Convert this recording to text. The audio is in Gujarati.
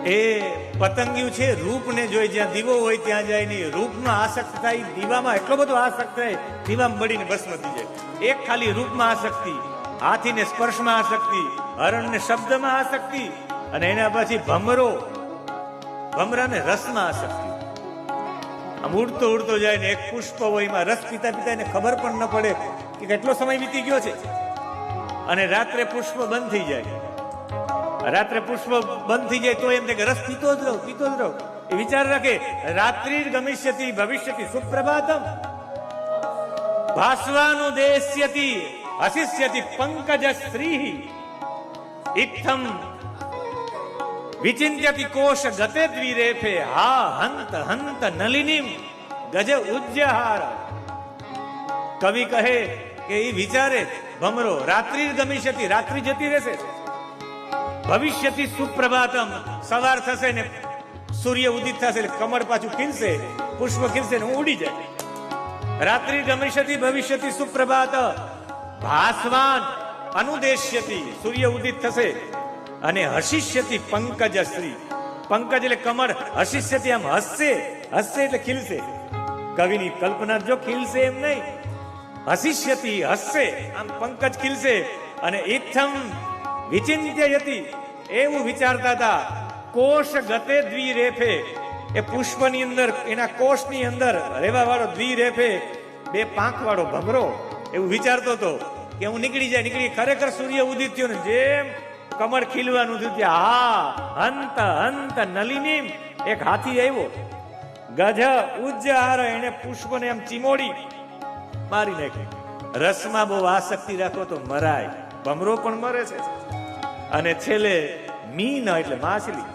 એ પતંગિયું છે રૂપને જોઈ, જ્યાં દીવો હોય ત્યાં જાય નહીં, રૂપમાં આસક્ત થાય, દીવામાં એટલો બધો આસક્ત થાય, દીવામાં બળીને ભસ્મ થઈ જાય. એક ખાલી રૂપમાં આસક્તિ, હાથીને સ્પર્શમાં આસક્તિ, હરણને શબ્દમાં આસક્તિ, અને એના પછી ભમરો, ભમરાને રસમાં આસક્તિ. આમ ઉડતો ઉડતો જાય ને એક પુષ્પ હોય એમાં રસ પીતા પીતા એને ખબર પણ ન પડે કે કેટલો સમય વીતી ગયો છે. અને રાત્રે પુષ્પ બંધ થઈ જાય, રાત્રે પુષ્પ બંધ થઈ જાય તો એમ કે રસ પીતો જ રહો, પીતો જ રહો. એ વિચાર રાખે, રાત્રિ ગમિષ્યતિ ભવિષ્યતિ સુપ્રભાતમ ભાસ્વાનો દેશ્યતિ હસિષ્યતિ પંકજ સ્ત્રી ઇત્થમ વિચિંત્યતિ કોશ ગતે દ્વિરેફે હા હંત હંત નલિનીમ ગજ ઉજ્જહાર. કવિ કહે કે એ વિચારે ભમરો, રાત્રિ ગમિષ્યતિ, રાત્રિ જતી રહેશે, ભવિષ્યથી સુપ્રભાતમ, સવાર થશે ને સૂર્ય ઉદિત થશે એટલે કમળ પાછું ખીલશે, પુષ્પ ખીલશે ને ઉડી જાય. રાત્રિ ગમિષ્યતિ ભવિષ્યથી સુપ્રભાત ભાસ્વાન અનુદેશ્યતિ, સૂર્ય ઉદિત થશે, અને હસિષ્યતિ પંકજ શ્રી, પંકજ એટલે કમળ, હસિષ્યતિ આમ હસશે, હસશે એટલે ખીલશે. કવિની કલ્પના જો ખીલશે એમ નહીં, હસિષ્યતિ હસશે, આમ પંકજ ખીલશે. અને ઇત્થમ વિચિંત્યયતિ, એવું વિચારતા હતા. કોષ ગતે દ્વિરેફે, એ પુષ્પની અંદર, એના કોષની અંદર રહેવા વાળો દ્વિરેફે, બે પાંખ વાળો ભમરો એવું વિચારતો હતો કે હું નીકળી જાય, નીકળી. ખરેખર સૂર્ય ઉદિત થયો ને જેમ કમળ ખીલવાનું થયું ત્યાં હા હંત હંત નલિનીમ, એક હાથી આવ્યો, ગજ ઉજ્જહાર, એને પુષ્પને એમ ચીમોડી મારી નાખી. રસમાં બહુ આસક્તિ રાખો તો મરાય, ભમરો પણ મરે છે. અને છેલ્લે મીન એટલે માછલી,